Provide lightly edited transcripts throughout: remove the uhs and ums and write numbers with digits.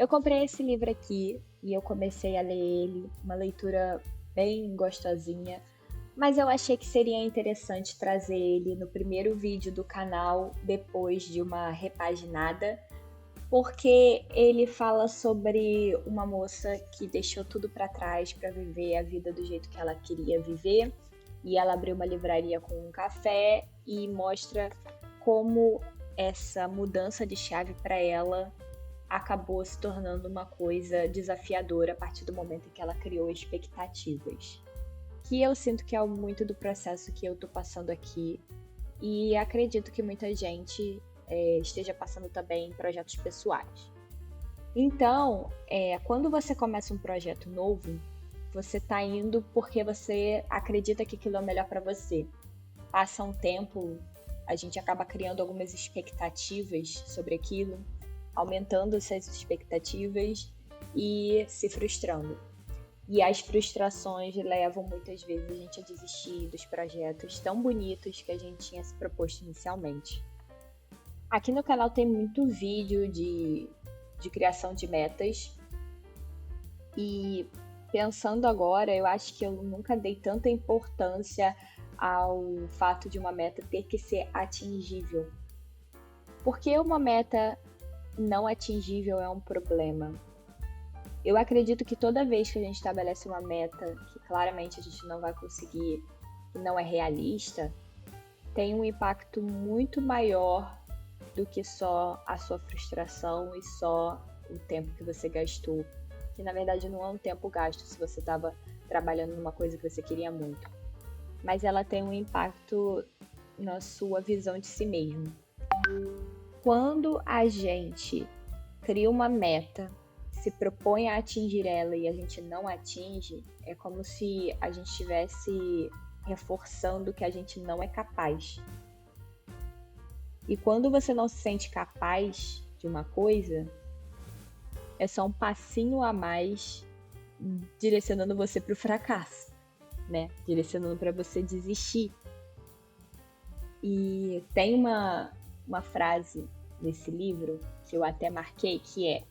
Eu comprei esse livro aqui e eu comecei a ler ele, uma leitura bem gostosinha, mas eu achei que seria interessante trazer ele no primeiro vídeo do canal depois de uma repaginada, porque ele fala sobre uma moça que deixou tudo para trás para viver a vida do jeito que ela queria viver, e ela abriu uma livraria com um café e mostra como essa mudança de chave para ela acabou se tornando uma coisa desafiadora a partir do momento em que ela criou expectativas. Que eu sinto que é muito do processo que eu tô passando aqui e acredito que muita gente esteja passando também em projetos pessoais. Então, quando você começa um projeto novo, você tá indo porque você acredita que aquilo é o melhor para você. Passa um tempo, a gente acaba criando algumas expectativas sobre aquilo, aumentando essas expectativas e se frustrando. E as frustrações levam muitas vezes a gente a desistir dos projetos tão bonitos que a gente tinha se proposto inicialmente. Aqui no canal tem muito vídeo de criação de metas e pensando agora, eu acho que eu nunca dei tanta importância ao fato de uma meta ter que ser atingível. Porque uma meta não atingível é um problema. Eu acredito que toda vez que a gente estabelece uma meta que claramente a gente não vai conseguir e não é realista, tem um impacto muito maior do que só a sua frustração e só o tempo que você gastou. Que na verdade não é um tempo gasto se você estava trabalhando numa coisa que você queria muito. Mas ela tem um impacto na sua visão de si mesmo. Quando a gente cria uma meta, se propõe a atingir ela e a gente não atinge, é como se a gente estivesse reforçando que a gente não é capaz. E quando você não se sente capaz de uma coisa, é só um passinho a mais direcionando você para o fracasso, né? Direcionando para você desistir. E tem uma frase nesse livro que eu até marquei, que é: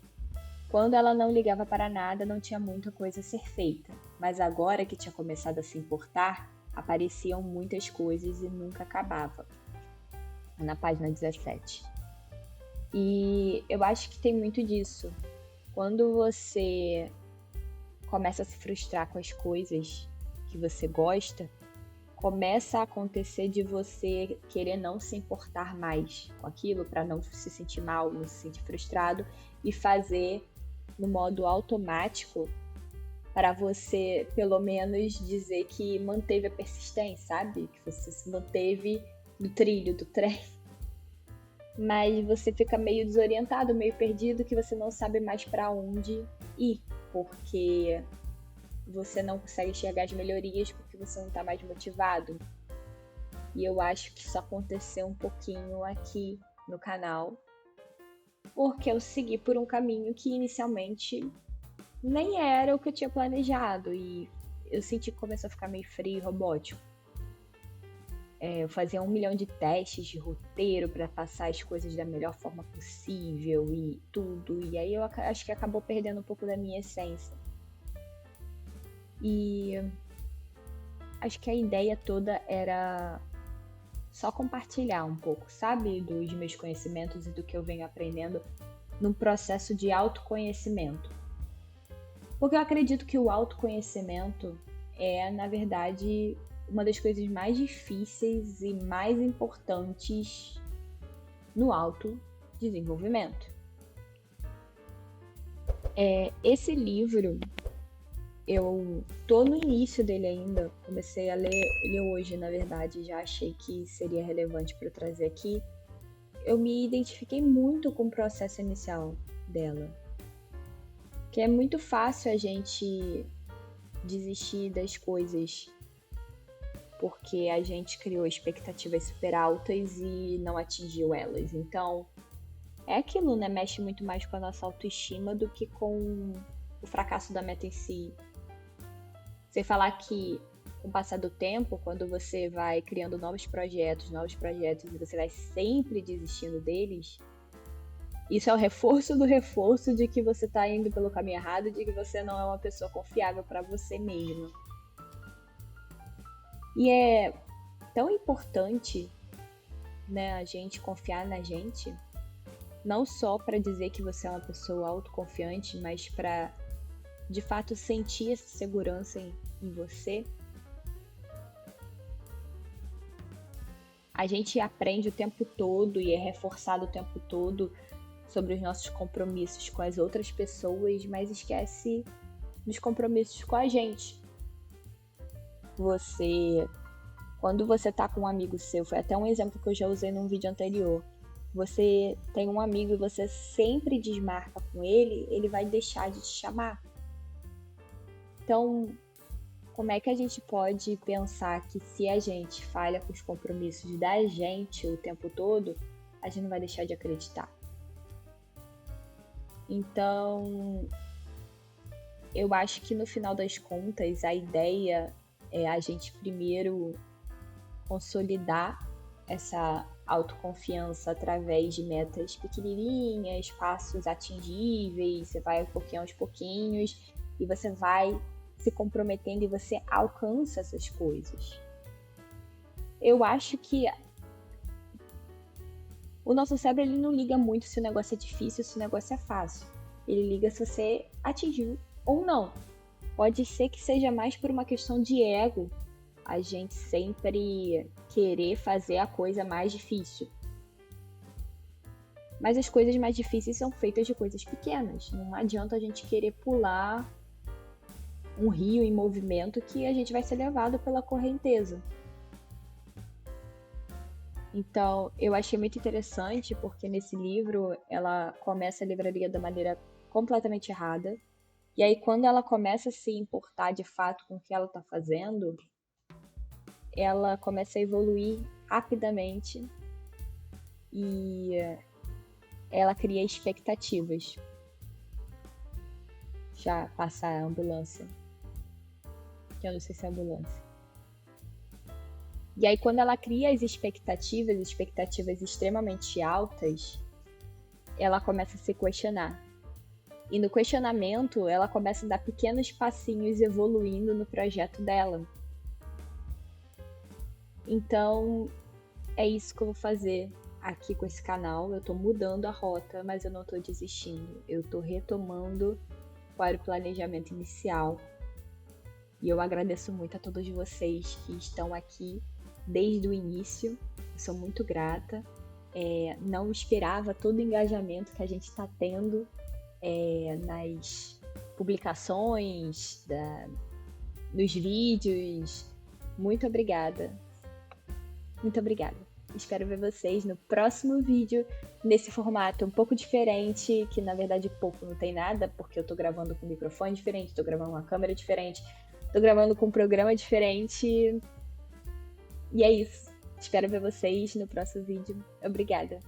quando ela não ligava para nada, não tinha muita coisa a ser feita, mas agora que tinha começado a se importar, apareciam muitas coisas e nunca acabava. Na página 17. E eu acho que tem muito disso. Quando você começa a se frustrar com as coisas que você gosta, começa a acontecer de você querer não se importar mais com aquilo para não se sentir mal, não se sentir frustrado e fazer no modo automático para você pelo menos dizer que manteve a persistência, sabe? Que você se manteve no trilho do trem. Mas você fica meio desorientado, meio perdido, que você não sabe mais para onde ir, porque você não consegue enxergar as melhorias porque você não está mais motivado. E eu acho que isso aconteceu um pouquinho aqui no canal, porque eu segui por um caminho que inicialmente nem era o que eu tinha planejado e eu senti que começou a ficar meio frio e robótico. Eu fazia 1 milhão de testes de roteiro para passar as coisas da melhor forma possível e tudo, e aí eu acho que acabou perdendo um pouco da minha essência. E acho que a ideia toda era só compartilhar um pouco, sabe, dos meus conhecimentos e do que eu venho aprendendo num processo de autoconhecimento. Porque eu acredito que o autoconhecimento é, na verdade, uma das coisas mais difíceis e mais importantes no autodesenvolvimento. Esse livro, eu tô no início dele ainda, comecei a ler ele hoje, na verdade, já achei que seria relevante para eu trazer aqui. Eu me identifiquei muito com o processo inicial dela, que é muito fácil a gente desistir das coisas porque a gente criou expectativas super altas e não atingiu elas. Então, é aquilo, né? Mexe muito mais com a nossa autoestima do que com o fracasso da meta em si. Sem falar que, com o passar do tempo, quando você vai criando novos projetos, e você vai sempre desistindo deles, Isso é o reforço do reforço de que você tá indo pelo caminho errado, de que você não é uma pessoa confiável para você mesmo. E é tão importante, né, a gente confiar na gente, não só para dizer que você é uma pessoa autoconfiante, mas para de fato sentir essa segurança em você. A gente aprende o tempo todo e é reforçado o tempo todo sobre os nossos compromissos com as outras pessoas, mas esquece dos compromissos com a gente. Quando você tá com um amigo seu, foi até um exemplo que eu já usei num vídeo anterior. Você tem um amigo e você sempre desmarca com ele, ele vai deixar de te chamar. Então, como é que a gente pode pensar que se a gente falha com os compromissos da gente o tempo todo, a gente não vai deixar de acreditar? Então, eu acho que no final das contas, a ideia é a gente primeiro consolidar essa autoconfiança através de metas pequenininhas, passos atingíveis, você vai pouquinho aos pouquinhos e você vai se comprometendo e você alcança essas coisas. Eu acho que o nosso cérebro ele não liga muito se o negócio é difícil, se o negócio é fácil. Ele liga se você atingiu ou não. Pode ser que seja mais por uma questão de ego, a gente sempre querer fazer a coisa mais difícil. Mas as coisas mais difíceis são feitas de coisas pequenas. Não adianta a gente querer pular um rio em movimento que a gente vai ser levado pela correnteza. Então, eu achei muito interessante porque nesse livro ela começa a livraria da maneira completamente errada. E aí, quando ela começa a se importar de fato com o que ela está fazendo, ela começa a evoluir rapidamente e ela cria expectativas. Já passa a ambulância. Que eu não sei se é ambulância. E aí, quando ela cria as expectativas extremamente altas, ela começa a se questionar. E no questionamento, ela começa a dar pequenos passinhos evoluindo no projeto dela. Então, é isso que eu vou fazer aqui com esse canal. Eu tô mudando a rota, mas eu não tô desistindo. Eu tô retomando para o planejamento inicial. E eu agradeço muito a todos vocês que estão aqui desde o início. Eu sou muito grata. Não esperava todo o engajamento que a gente está tendo nas publicações, nos vídeos. Muito obrigada. Muito obrigada. Espero ver vocês no próximo vídeo, nesse formato um pouco diferente, que na verdade pouco não tem nada, porque eu tô gravando com um microfone diferente, tô gravando com uma câmera diferente, tô gravando com um programa diferente. E é isso. Espero ver vocês no próximo vídeo. Obrigada.